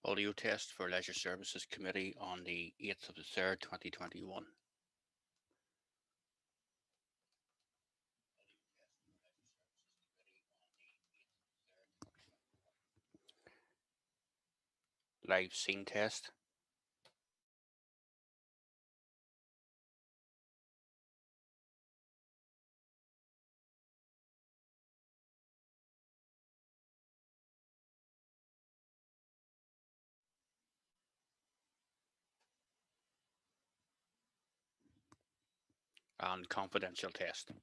audio test for Leisure Services Committee on the 8th of the 3rd, 2021. Live scene test. And confidential test.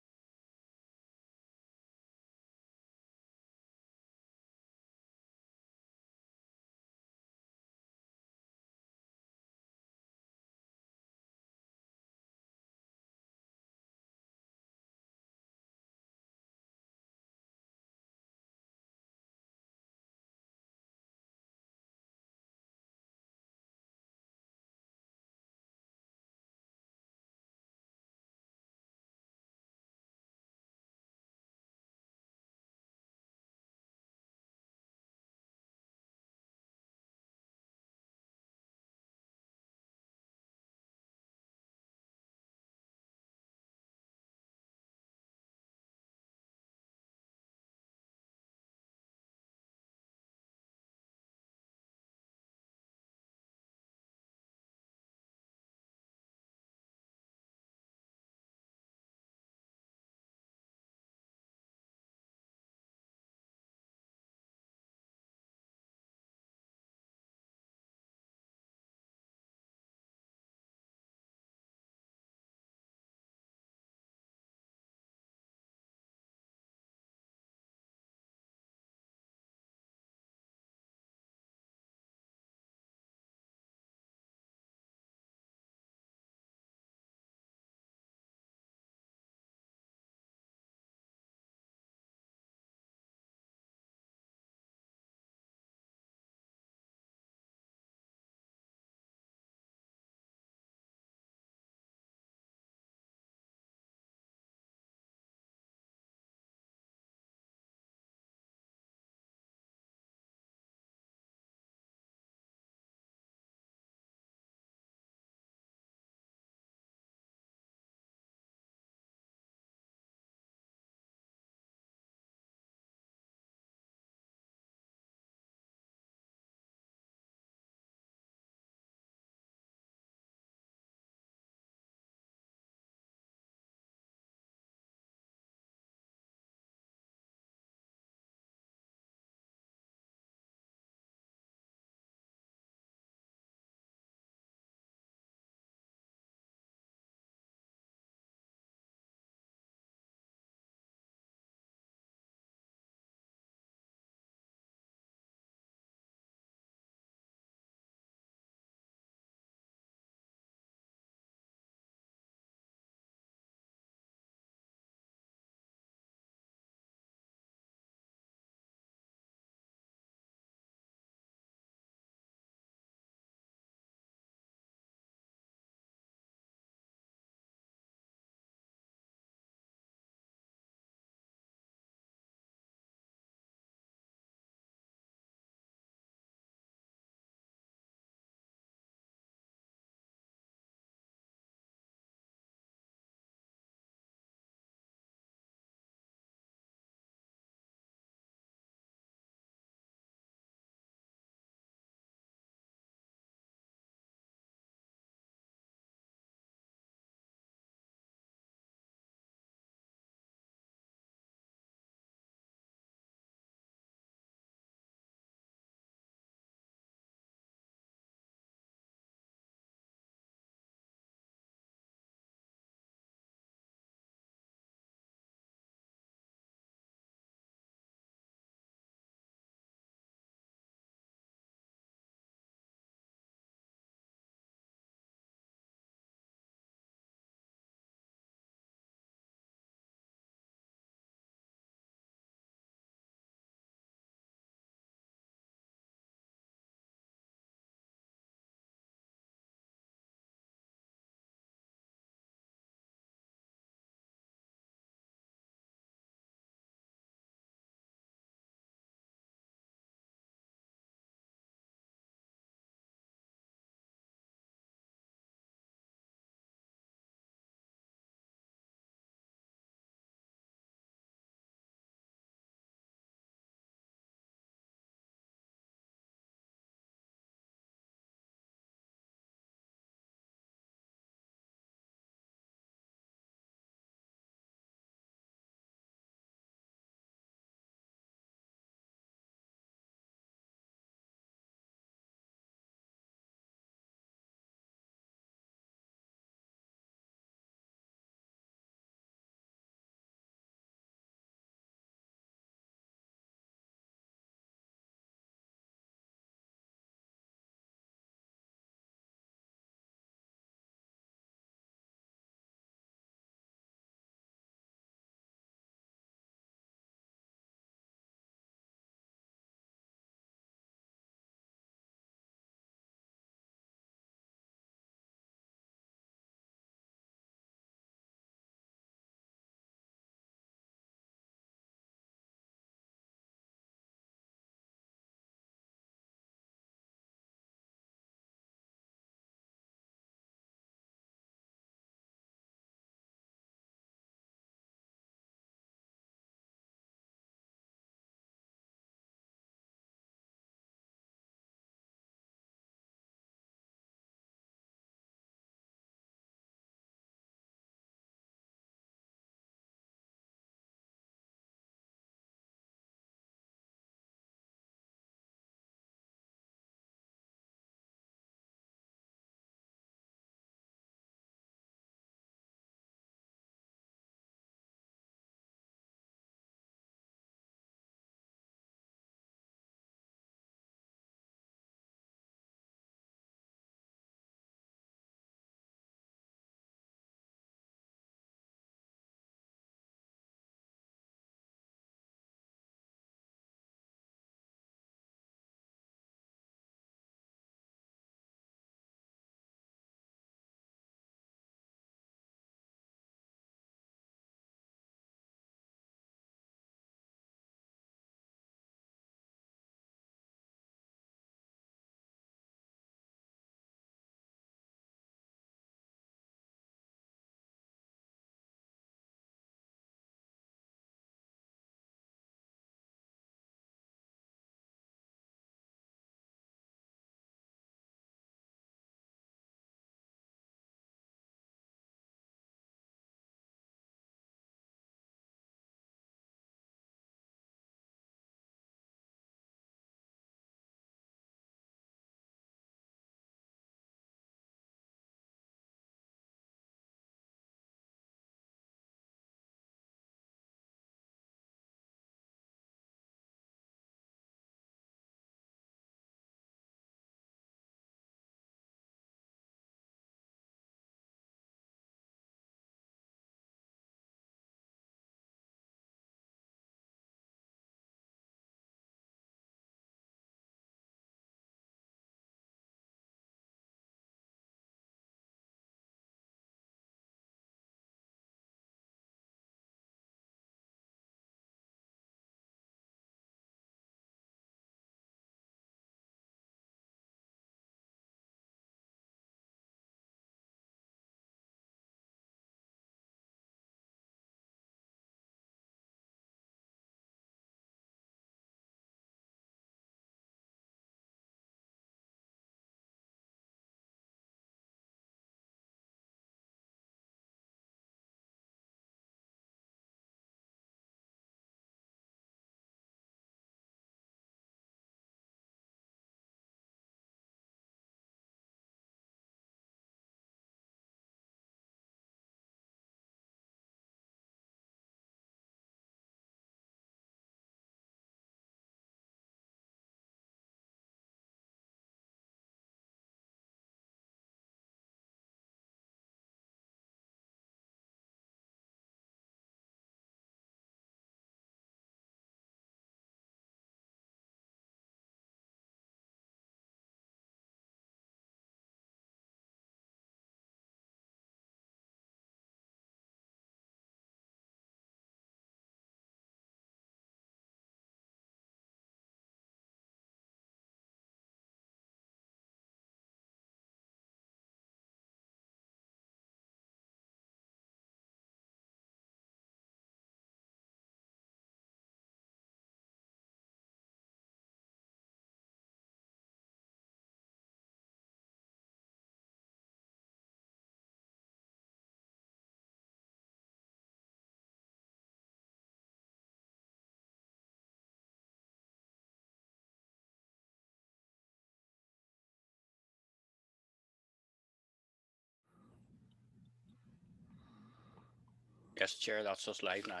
Yes, Chair, that's us live now.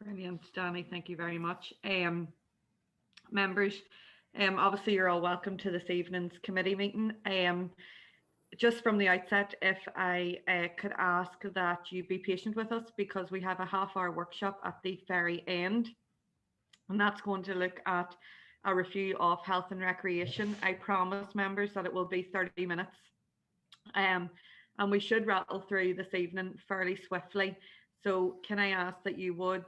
Brilliant, Danny. Thank you very much. Members, obviously you're all welcome to this evening's committee meeting. Just from the outset, if I could ask that you be patient with us because we have a half-hour workshop at the very end, and that's going to look at a review of health and recreation. I promise members that it will be 30 minutes. Um, and we should rattle through this evening fairly swiftly. So can I ask that you would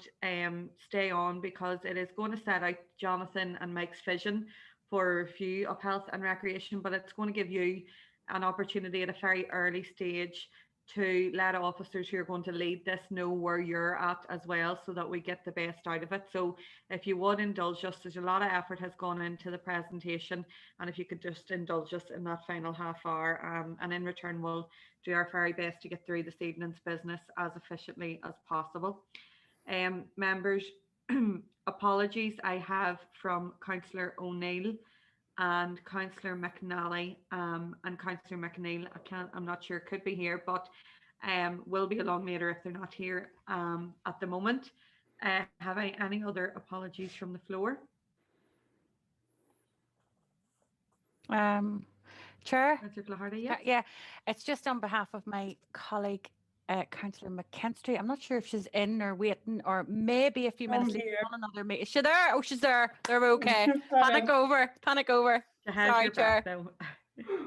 stay on, because it is going to set out Jonathan and Mike's vision for a review of health and recreation, but it's going to give you an opportunity at a very early stage to let officers who are going to lead this know where you're at as well, so that we get the best out of it. So if you would indulge us, there's a lot of effort has gone into the presentation, and if you could just indulge us in that final half hour, and in return we'll do our very best to get through this evening's business as efficiently as possible. Members, apologies I have from Councillor O'Neill and Councillor McNally, and Councillor McNeil. I'm not sure, could be here, but will be along later if they're not here at the moment. Have I any other apologies from the floor? Chair? Councillor Flaherty, yeah. Yeah, it's just on behalf of my colleague, Councillor McKinstry. I'm not sure if she's in or waiting, or maybe a few minutes later on another meeting. Is she there? Oh, she's there. They're okay. Panic over. Sorry, Chair.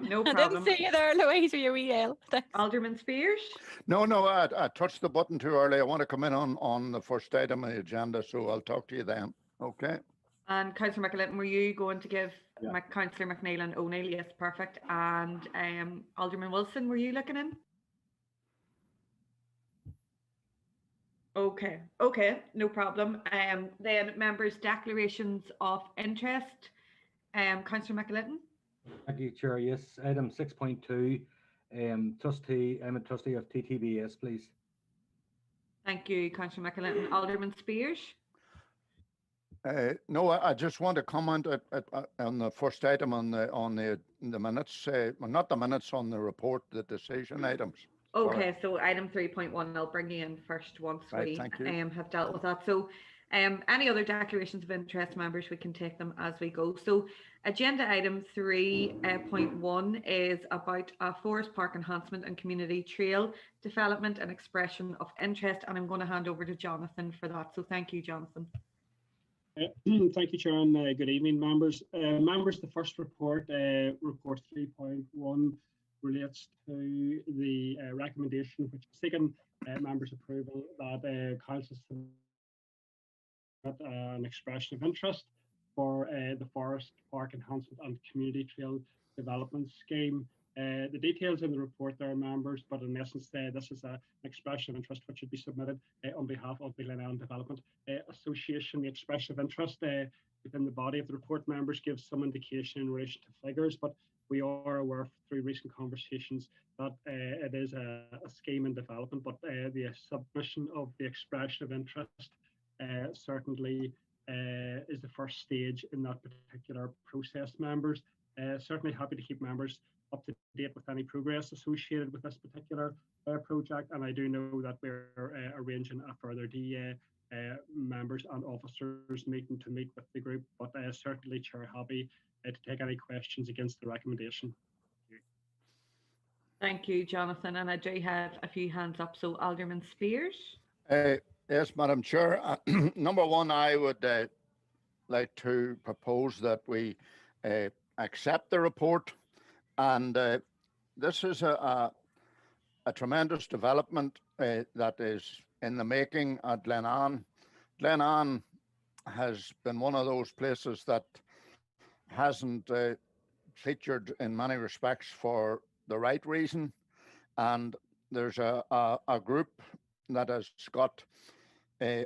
No problem. I didn't see you there, Louise, with your wee ale. Alderman Spears? No, I touched the button too early. I want to come in on the first item of the agenda, so I'll talk to you then. Okay. And Councillor McAlinton, were you going to give Councillor McNeil and O'Neill? Yes, perfect. And Alderman Wilson, were you looking in? Okay, no problem. Then members' declarations of interest. Councillor McAlinton. Thank you, Chair. Yes, item 6.2. Trustee, I'm a trustee of TTBS, please. Thank you, Councillor McAlinton. Alderman Spears. No, I just want to comment on the first item on the minutes, not the minutes, on the report, the decision items. Okay, so item 3.1, I'll bring you in first once we have dealt with that. So any other declarations of interest, members, we can take them as we go. So agenda item 3.1 is about a forest park enhancement and community trail development and expression of interest, and I'm going to hand over to Jonathan for that. So thank you, Jonathan. Thank you, Chair, and good evening, members. Members, the first report, report 3.1, relates to the recommendation which is seeking members' approval that council submit an expression of interest for the Forest Park Enhancement and Community Trail Development Scheme. The details in the report there, members, but in essence, this is an expression of interest which should be submitted on behalf of the Glenelg Development Association. The expression of interest within the body of the report, members, gives some indication in relation to figures, but we are aware through recent conversations that it is a scheme in development, but the submission of the expression of interest certainly is the first stage in that particular process, members. Certainly happy to keep members up to date with any progress associated with this particular project, and I do know that we're arranging a further DA members and officers meeting to meet with the group, but certainly, Chair, happy to take any questions against the recommendation. Thank you, Jonathan, and I do have a few hands up. So Alderman Spears. Yes, Madam Chair. Number one, I would like to propose that we accept the report, and this is a tremendous development that is in the making at Glenanne. Glenanne has been one of those places that hasn't featured in many respects for the right reason, and there's a group that has got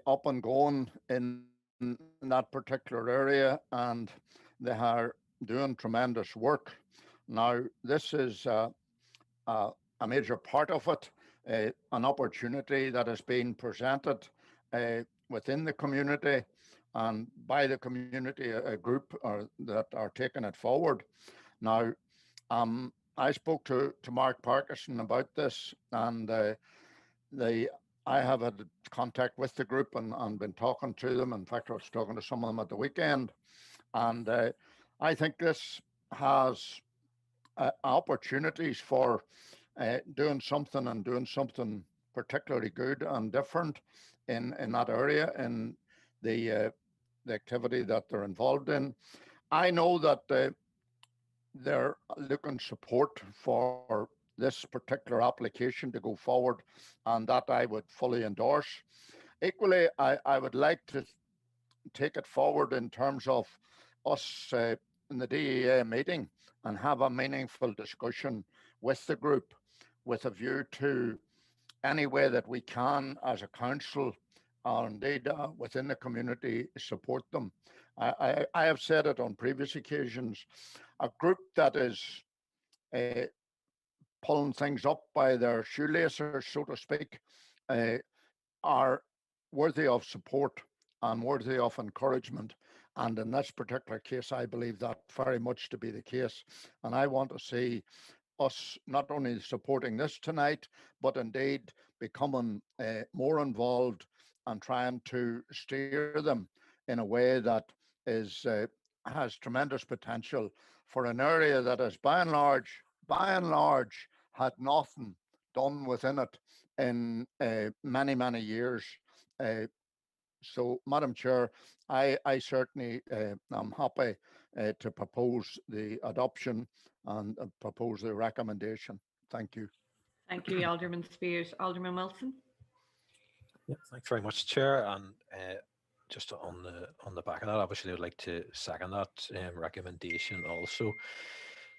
up and going in that particular area, and they are doing tremendous work. Now, this is a major part of it, an opportunity that is being presented within the community and by the community, a group that are taking it forward. Now, I spoke to Mark Parkinson about this, and I have had contact with the group and been talking to them. In fact, I was talking to some of them at the weekend. And I think this has opportunities for doing something particularly good and different in that area, in the activity that they're involved in. I know that they're looking support for this particular application to go forward, and that I would fully endorse. Equally, I would like to take it forward in terms of us in the DEA meeting and have a meaningful discussion with the group with a view to any way that we can as a council or indeed within the community support them. I have said it on previous occasions, a group that is uh, pulling things up by their shoelaces, so to speak, uh, are worthy of support and worthy of encouragement. And in this particular case, I believe that very much to be the case. And I want to see us not only supporting this tonight, but indeed becoming more involved and trying to steer them in a way that is has tremendous potential for an area that is by and large, had nothing done within it in many years. Uh, so, Madam Chair, I certainly am happy to propose the adoption and propose the recommendation. Thank you. Thank you, Alderman Spears. Alderman Wilson. Yeah, thanks very much, Chair. And just on the back of that, obviously, I'd like to second that recommendation also.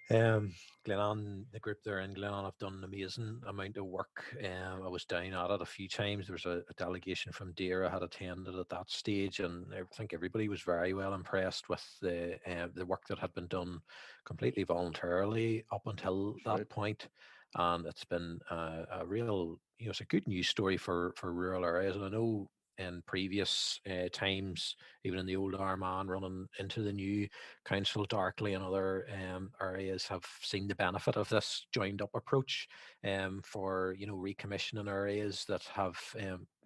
Glenanne, the group there in Glenanne have done an amazing amount of work. I was down at it a few times. There was a delegation from Deira had attended at that stage, and I think everybody was very well impressed with the work that had been done completely voluntarily up until that point. And it's been a real, it's a good news story for rural areas. And I know in previous times, even in the old Armagh running into the new council, Darkley and other areas have seen the benefit of this joined up approach for recommissioning areas that have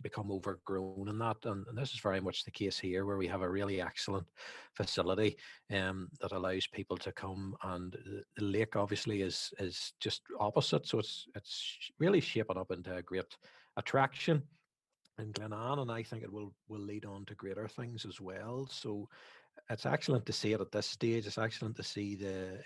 become overgrown in that, and this is very much the case here, where we have a really excellent facility that allows people to come, and the lake obviously is just opposite, so it's really shaping up into a great attraction in Glenanne, and I think it will lead on to greater things as well. So it's excellent to see it at this stage. It's excellent to see the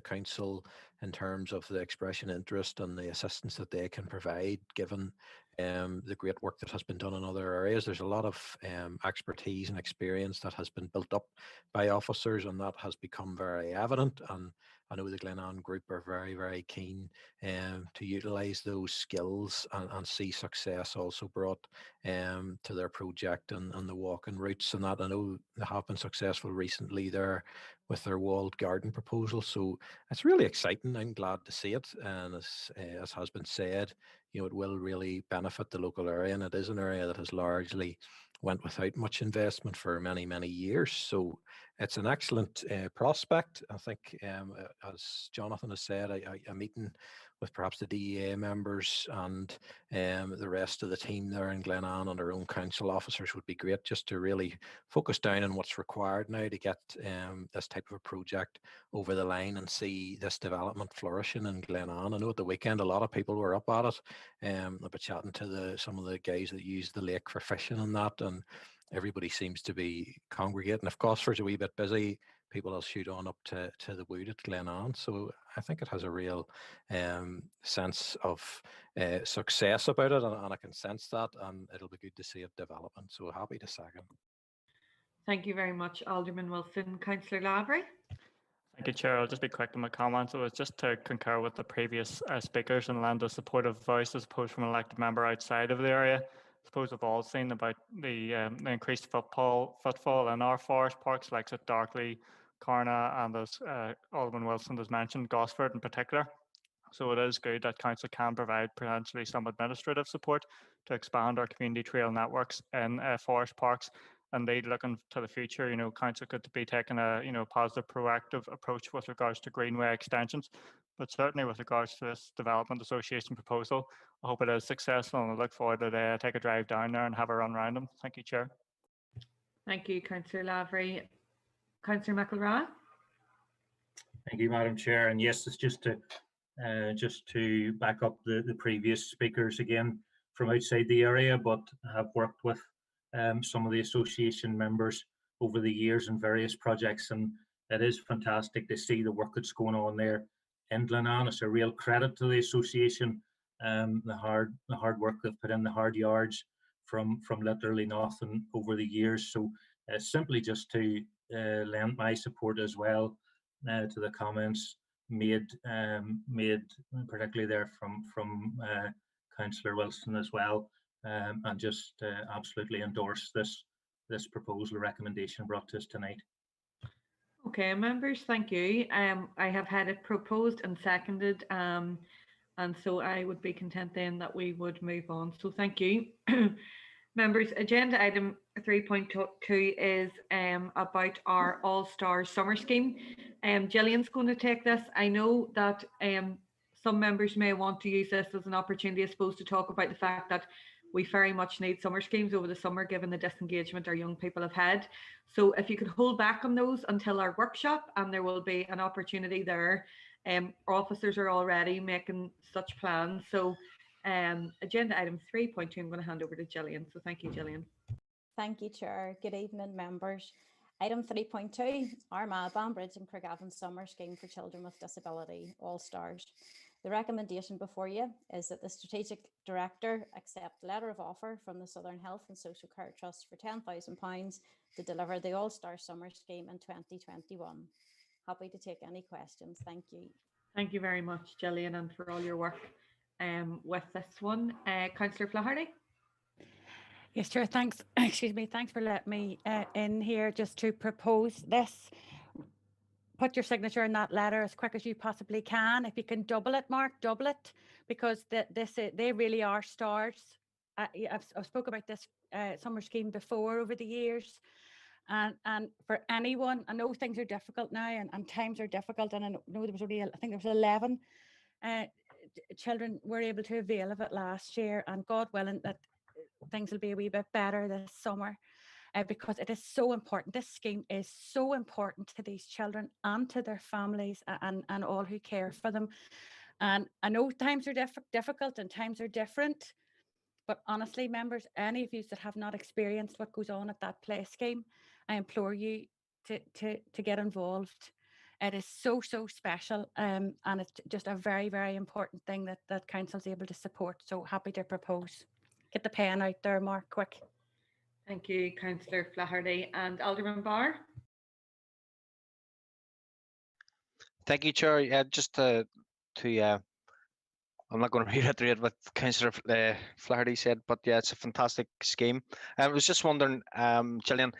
council in terms of the expression interest and the assistance that they can provide, given the great work that has been done in other areas. There's a lot of expertise and experience that has been built up by officers, and that has become very evident. And I know the Glenanne group are very keen to utilise those skills and see success also brought to their project and the walking routes and that. I know they have been successful recently there with their walled garden proposal. So it's really exciting. I'm glad to see it. And as has been said, it will really benefit the local area. And it is an area that has largely went without much investment for many years. So it's an excellent prospect. I think, as Jonathan has said, a meeting with perhaps the DEA members and the rest of the team there in Glenanne and our own council officers would be great, just to really focus down on what's required now to get this type of a project over the line and see this development flourishing in Glenanne. I know at the weekend a lot of people were up at it. I've been chatting to some of the guys that use the lake for fishing and that, and everybody seems to be congregating. If Gosford's a wee bit busy, people will shoot on up to the wood at Glenanne. So I think it has a real sense of success about it, and I can sense that, and it'll be good to see it developing. So happy to second. Thank you very much, Alderman Wilson. Councillor Lavery. Thank you, Chair. I'll just be quick in my comments. It was just to concur with the previous speakers and lend a supportive voice as opposed from an elected member outside of the area. I suppose we've all seen about the increased footfall in our forest parks, like at Darkley, Carna, and as Alderman Wilson has mentioned, Gosford in particular. So it is good that Council can provide potentially some administrative support to expand our community trail networks in forest parks. indeed looking to the future, council could be taking a, positive, proactive approach with regards to greenway extensions. But certainly with regards to this development association proposal, I hope it is successful, and I look forward to take a drive down there and have a run around them. Thank you, Chair. Thank you, Councillor Lavery. Councillor McElrath. Thank you, Madam Chair. And yes, it's just to back up the previous speakers again from outside the area, but I have worked with some of the association members over the years in various projects, and it is fantastic to see the work that's going on there in Glenanne. It's a real credit to the association, the hard work they've put in, the hard yards from literally nothing over the years. So simply just to lend my support as well to the comments made particularly there from Councillor Wilson as well, and just absolutely endorse this proposal recommendation brought to us tonight. Okay, members, thank you. I have had it proposed and seconded, and so I would be content then that we would move on. So thank you. Members, agenda item 3.2 is about our All-Stars Summer Scheme. Gillian's going to take this. I know that some members may want to use this as an opportunity, I suppose, to talk about the fact that we very much need summer schemes over the summer, given the disengagement our young people have had. So if you could hold back on those until our workshop, and there will be an opportunity there. Our officers are already making such plans. So agenda item 3.2, I'm going to hand over to Gillian. So thank you, Gillian. Thank you, Chair. Good evening, members. Item 3.2, Armagh, Banbridge and Craigavon Summer Scheme for Children with Disability, All Stars. The recommendation before you is that the Strategic Director accept letter of offer from the Southern Health and Social Care Trust for £10,000 to deliver the All Star Summer Scheme in 2021. Happy to take any questions. Thank you. Thank you very much, Gillian, and for all your work with this one. Councillor Flaherty. Yes, Chair, thanks. Excuse me. Thanks for letting me in here just to propose this. Put your signature in that letter as quick as you possibly can. If you can double it, Mark, double it, because they really are stars. I've spoke about this summer scheme before over the years. And for anyone, I know things are difficult now and times are difficult. And I know there was only, I think there was 11 children were able to avail of it last year. And God willing that things will be a wee bit better this summer. Because it is so important. This scheme is so important to these children and to their families and all who care for them. And I know times are difficult and times are different, but honestly, members, any of you that have not experienced what goes on at that play scheme, I implore you to get involved. It is so special, and it's just a very, very important thing that Council's able to support. So happy to propose. Get the pen out there, Mark, quick. Thank you, Councillor Flaherty. And Alderman Barr. Thank you, Chair. Just I'm not going to reiterate what Councillor Flaherty said, but yeah, it's a fantastic scheme. I was just wondering, Gillian,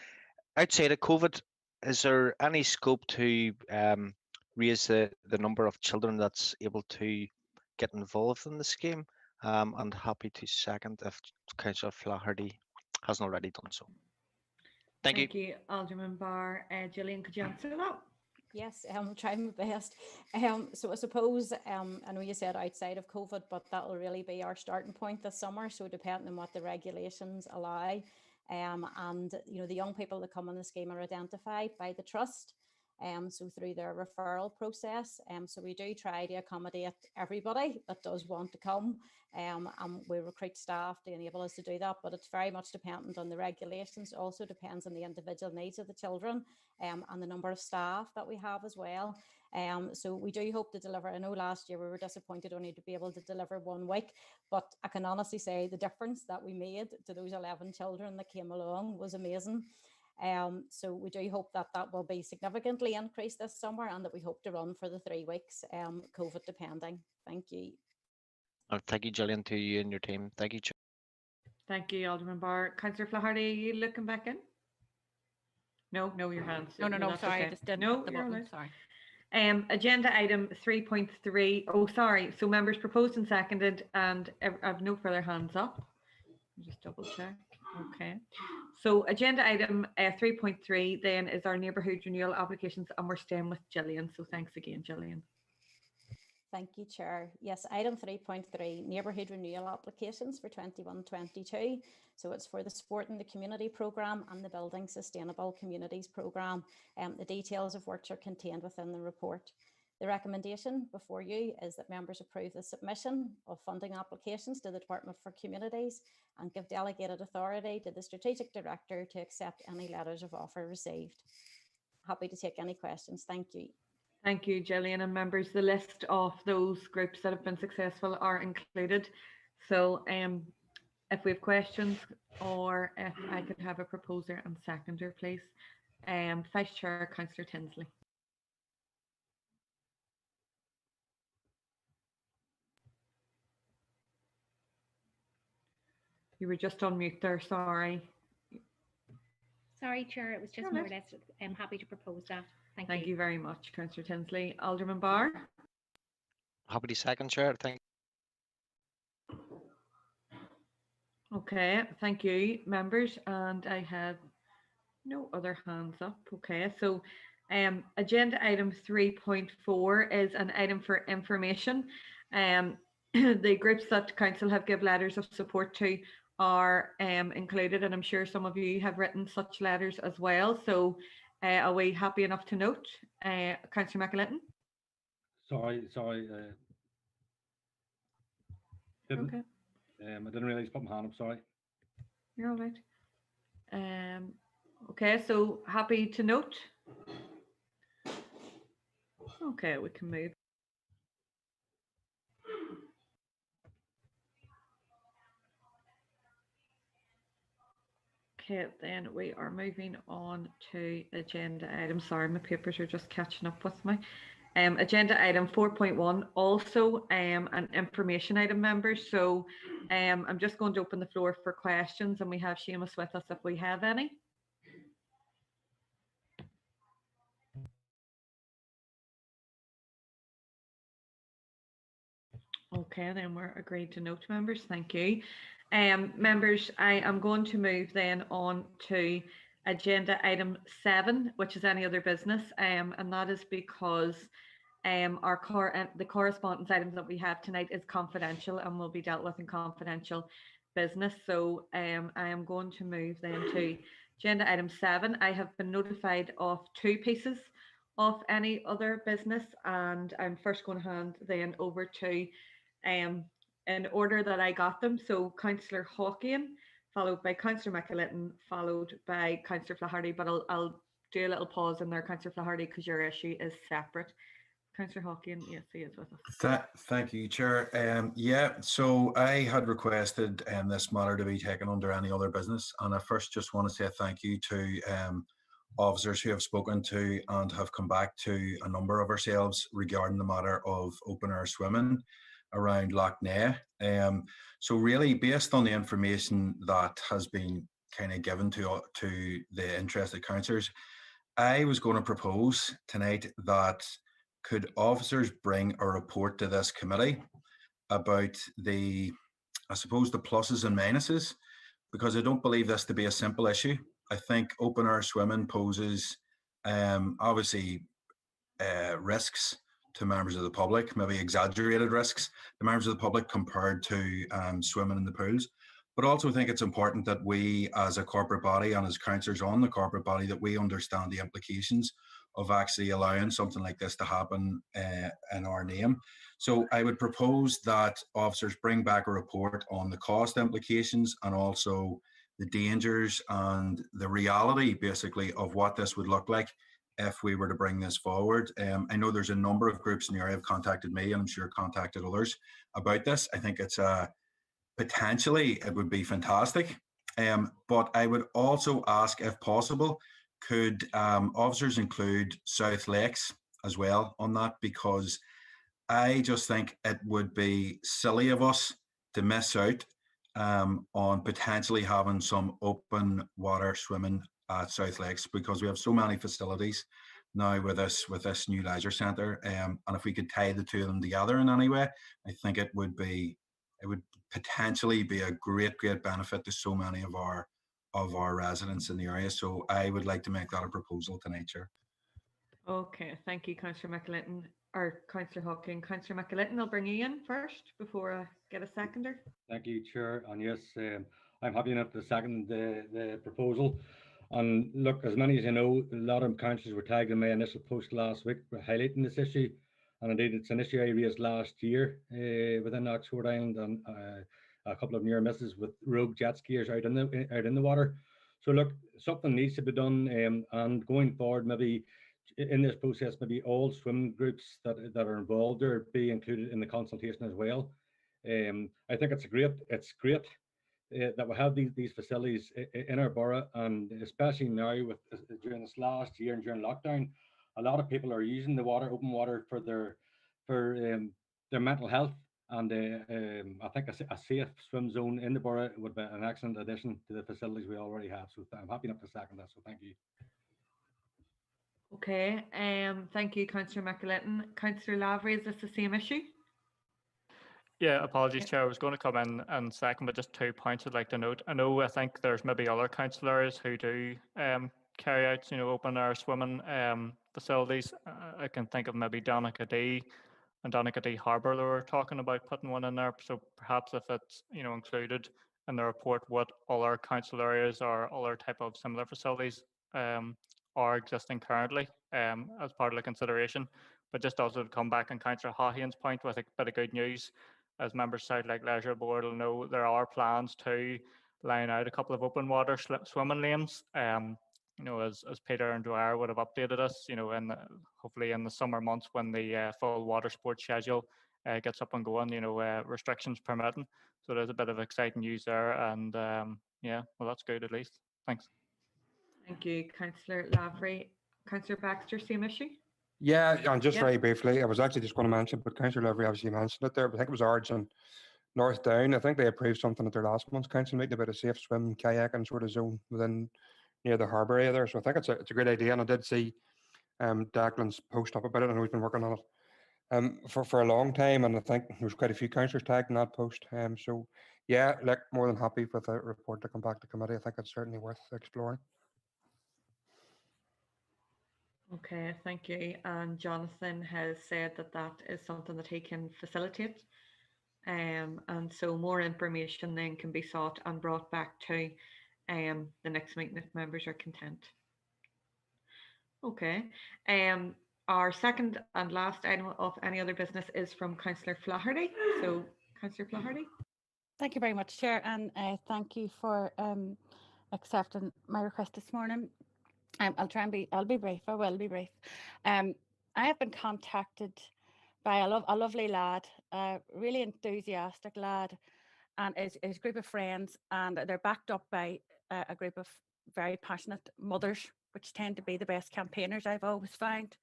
outside of COVID, is there any scope to raise the number of children that's able to get involved in the scheme? And happy to second if Councillor Flaherty hasn't already done so. Thank you. Thank you, Alderman Barr. Gillian, could you answer that? Yes, I'm trying my best. So I suppose, I know you said outside of COVID, but that will really be our starting point this summer. So depending on what the regulations allow, and the young people that come on the scheme are identified by the trust. So through their referral process, so we do try to accommodate everybody that does want to come, and we recruit staff to enable us to do that, but it's very much dependent on the regulations. It also depends on the individual needs of the children, and the number of staff that we have as well. So we do hope to deliver. I know last year we were disappointed only to be able to deliver 1 week, but I can honestly say the difference that we made to those 11 children that came along was amazing. So we do hope that will be significantly increased this summer, and that we hope to run for the 3 weeks, COVID depending. Thank you. Thank you, Gillian, to you and your team. Thank you, Chair. Thank you, Alderman Barr. Councillor Flaherty, are you looking back in? No, your hands. No, sorry, okay. I just didn't. No, the you're button. allowed. Sorry. Agenda item 3.3. Oh, sorry. So members proposed and seconded, and I've no further hands up. Just double check. Okay. So agenda item 3.3 then is our neighbourhood renewal applications, and we're staying with Gillian. So thanks again, Gillian. Thank you, Chair. Yes, item 3.3, neighbourhood renewal applications for 21-22. So it's for the Sport in the Community programme and the Building Sustainable Communities programme. The details of which are contained within the report. The recommendation before you is that members approve the submission of funding applications to the Department for Communities and give delegated authority to the Strategic Director to accept any letters of offer received. Happy to take any questions. Thank you. Thank you, Gillian, and members. The list of those groups that have been successful are included. So if we have questions, or if I could have a proposer and seconder, please. Vice Chair, Councillor Tinsley. You were just on mute there, sorry. Sorry, Chair, it was just more or less, I'm happy to propose that. Thank you very much, Councillor Tinsley. Alderman Barr? Happy to second, Chair. Thank you. Okay, thank you, members. And I have no other hands up. Okay, so agenda item 3.4 is an item for information. The groups that council have given letters of support to are included, and I'm sure some of you have written such letters as well. So are we happy enough to note? Councillor McAlinton? Sorry. Okay. I didn't realise put my hand up, sorry. You're all right. Okay, so happy to note? Okay, we can move. Okay, then we are moving on to agenda item. Sorry, my papers are just catching up with me. Agenda item 4.1, also an information item, members. So I'm just going to open the floor for questions, and we have Seamus with us if we have any. Okay, then we're agreed to note, members. Thank you. Members, I am going to move then on to agenda item 7, which is any other business, and that is because the correspondence items that we have tonight is confidential and will be dealt with in confidential business. So I am going to move then to agenda item 7. I have been notified of 2 pieces of any other business, and I'm first going to hand then over to in order that I got them. So Councillor Hawkian, followed by Councillor McAlinton, followed by Councillor Flaherty, but I'll do a little pause in there, Councillor Flaherty, because your issue is separate. Councillor Hawkian, yes, he is with us. Thank you, Chair. Yeah, so I had requested this matter to be taken under any other business, and I first just want to say thank you to officers who have spoken to and have come back to a number of ourselves regarding the matter of open air swimming around Loch Ness. So really, based on the information that has been kind of given to the interested councillors, I was going to propose tonight that could officers bring a report to this committee about the pluses and minuses, because I don't believe this to be a simple issue. I think open air swimming poses obviously risks to members of the public, maybe exaggerated risks to members of the public compared to swimming in the pools. But also I think it's important that we as a corporate body and as councillors on the corporate body, that we understand the implications of actually allowing something like this to happen in our name. So I would propose that officers bring back a report on the cost implications and also the dangers and the reality basically of what this would look like if we were to bring this forward. I know there's a number of groups in the area have contacted me, and I'm sure contacted others about this. I think it's potentially it would be fantastic. But I would also ask, if possible, could officers include South Lakes as well on that, because I just think it would be silly of us to miss out on potentially having some open water swimming at South Lakes, because we have so many facilities now with this new leisure centre, and if we could tie the two of them together in any way, I think it would potentially be a great benefit to so many of our of our residents in the area. So I would like to make that a proposal tonight, Chair. Okay, thank you, Councillor McAlinton, or Councillor Hawking. Councillor McAlinton, I'll bring you in first before I get a seconder. Thank you, Chair. And yes, I'm happy enough to second the proposal. And look, as many as you know, a lot of councillors were tagged in my initial post last week for highlighting this issue. And indeed, it's an issue I raised last year within Oxford Island, and a couple of near misses with rogue jet skiers out in the water. So look, something needs to be done, and going forward, maybe in this process, maybe all swim groups that are involved there be included in the consultation as well. I think it's great that we have these facilities in our borough, and especially now with during this last year and during lockdown, a lot of people are using the open water for their mental health. And I think a safe swim zone in the borough would be an excellent addition to the facilities we already have. So I'm happy enough to second that. So thank you. Okay, thank you, Councillor McAlinton. Councillor Lavery, is this the same issue? Yeah, apologies, Chair. I was going to come in and second, but just 2 points I'd like to note. I think there's maybe other council areas who do carry out, open air swimming facilities. I can think of maybe Donaghadee and Donaghadee Harbour that were talking about putting one in there. So perhaps if it's, included in the report what other council areas or other type of similar facilities are existing currently as part of the consideration. But just also to come back on Councillor Hawhian's point with a bit of good news, as members South Lake Leisure Board will know, there are plans to line out a couple of open water swimming lanes. As Peter and Dwyer would have updated us, hopefully in the summer months when the full water sports schedule gets up and going, restrictions permitting. So there's a bit of exciting news there, and yeah, well, that's good at least. Thanks. Thank you, Councillor Lavery. Councillor Baxter, same issue? Yeah, and just very briefly, I was actually just going to mention, but Councillor Lavery obviously mentioned it there, but I think it was Ards and North Down. I think they approved something at their last month's council meeting about a safe swim, kayaking sort of zone within near the harbour area there. So I think it's a great idea, and I did see Declan's post up about it. I know he's been working on it for a long time, and I think there's quite a few councillors tagged in that post. So yeah, more than happy with the report to come back to committee. I think it's certainly worth exploring. Okay, thank you. And Jonathan has said that is something that he can facilitate. And so more information then can be sought and brought back to the next meeting if members are content. Okay. Our second and last item of any other business is from Councillor Flaherty. So Councillor Flaherty. Thank you very much, Chair, and thank you for accepting my request this morning. I'll be brief. I will be brief. I have been contacted by a lovely lad, a really enthusiastic lad, and his group of friends, and they're backed up by a group of very passionate mothers, which tend to be the best campaigners I've always found.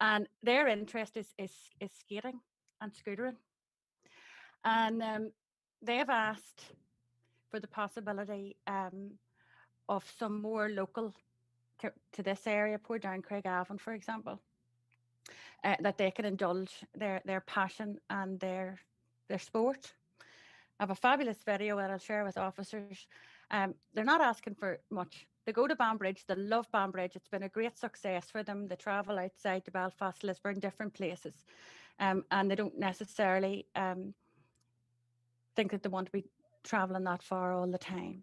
And their interest is skating and scootering. And they've asked for the possibility of some more local to this area, pour down Craigavon, for example, that they can indulge their passion and their sport. I have a fabulous video that I'll share with officers. They're not asking for much. They go to Banbridge, they love Banbridge. It's been a great success for them. They travel outside to Belfast, Lisburn, different places. And they don't necessarily think that they want to be traveling that far all the time.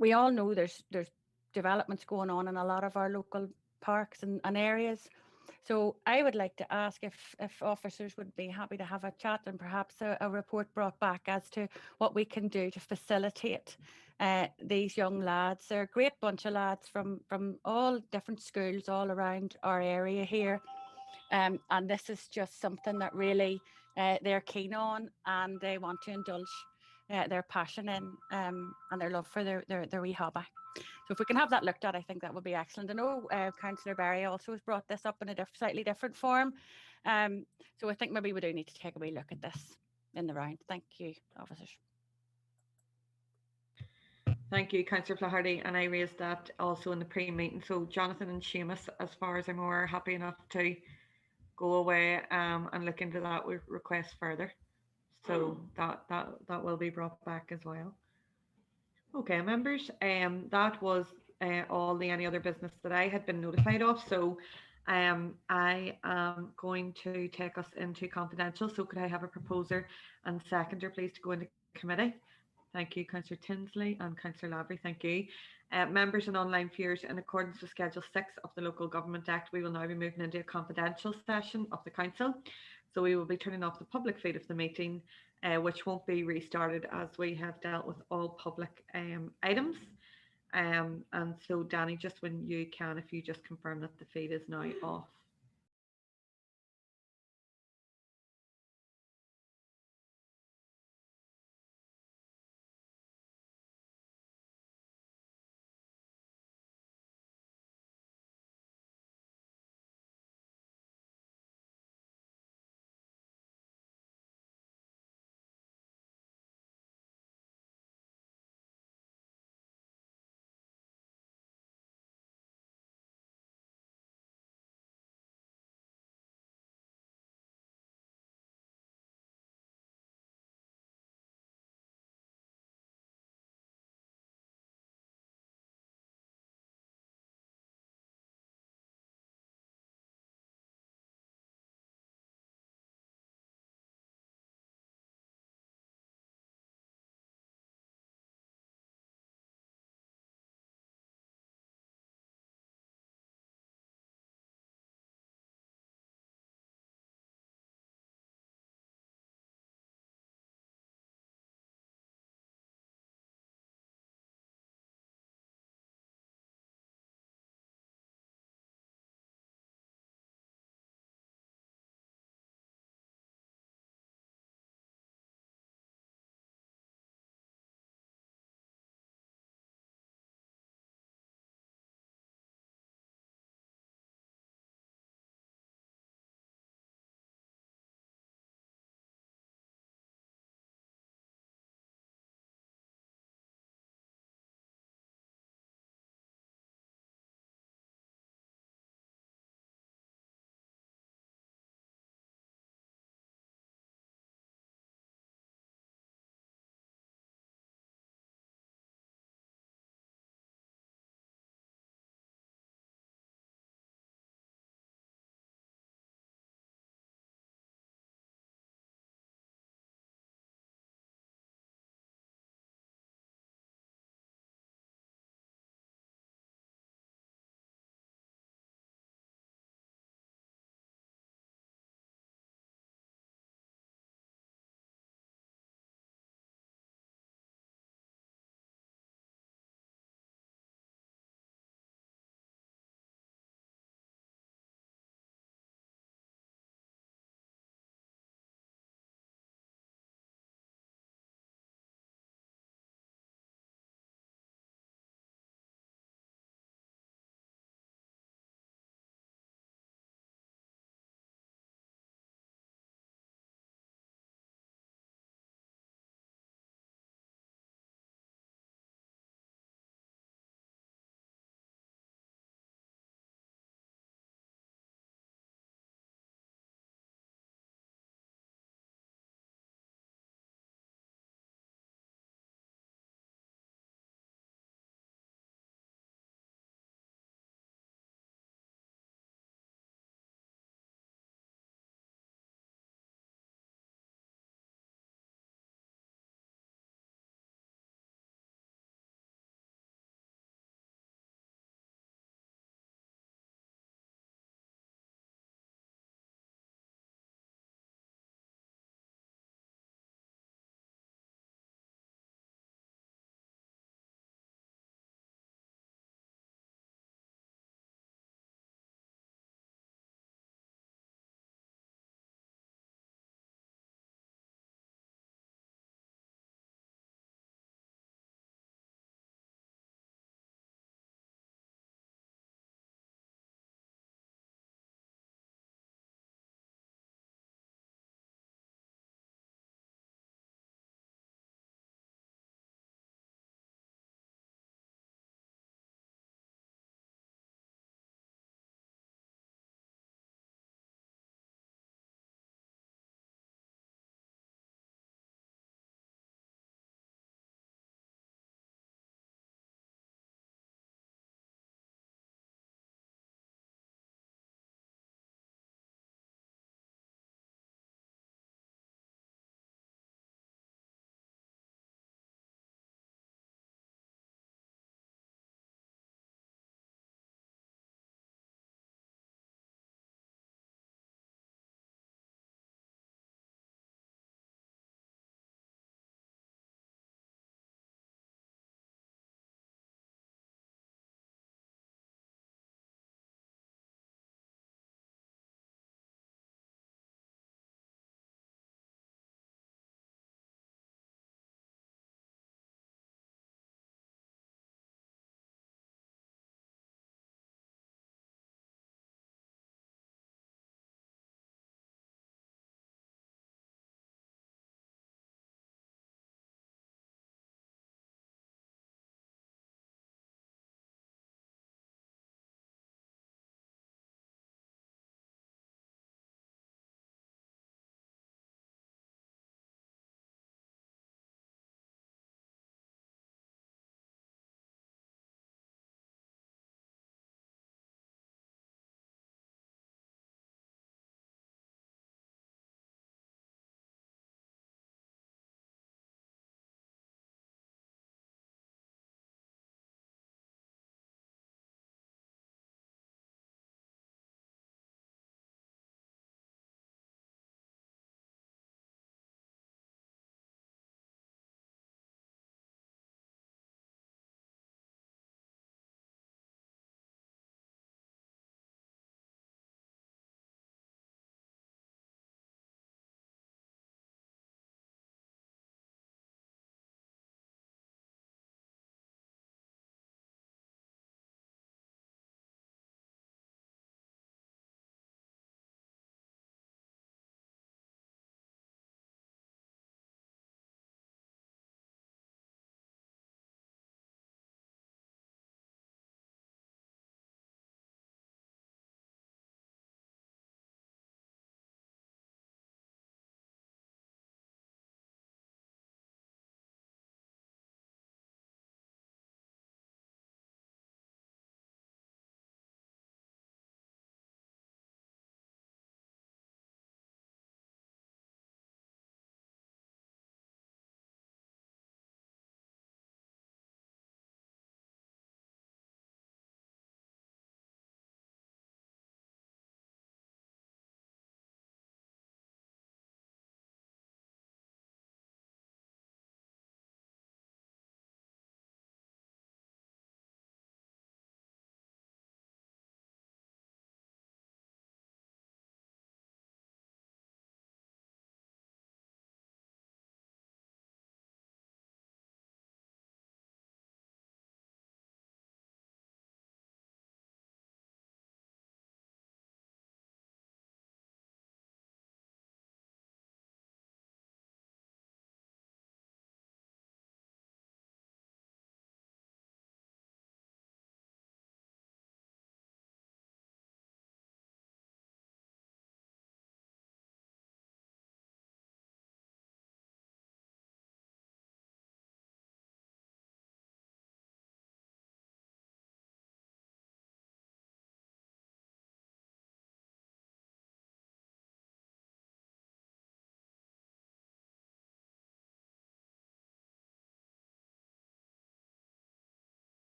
We all know there's developments going on in a lot of our local parks and areas. So I would like to ask if officers would be happy to have a chat and perhaps a report brought back as to what we can do to facilitate these young lads. They're a great bunch of lads from all different schools all around our area here. And this is just something that really they're keen on, and they want to indulge their passion in and their love for their wee hobby. So if we can have that looked at, I think that would be excellent. I know Councillor Barry also has brought this up in a slightly different form. So I think maybe we do need to take a wee look at this in the round. Thank you, officers. Thank you, Councillor Flaherty, and I raised that also in the pre-meeting. So Jonathan and Seamus, as far as I'm aware, are happy enough to go away and look into that with request further. So that will be brought back as well. Okay, members, that was all the any other business that I had been notified of. So I am going to take us into confidential. So could I have a proposer and seconder, please, to go into committee? Thank you, Councillor Tinsley and Councillor Lavery. Thank you. Members and online viewers, in accordance with Schedule 6 of the Local Government Act, we will now be moving into a confidential session of the Council. So we will be turning off the public feed of the meeting, which won't be restarted as we have dealt with all public items. And so, Danny, just when you can, if you just confirm that the feed is now off.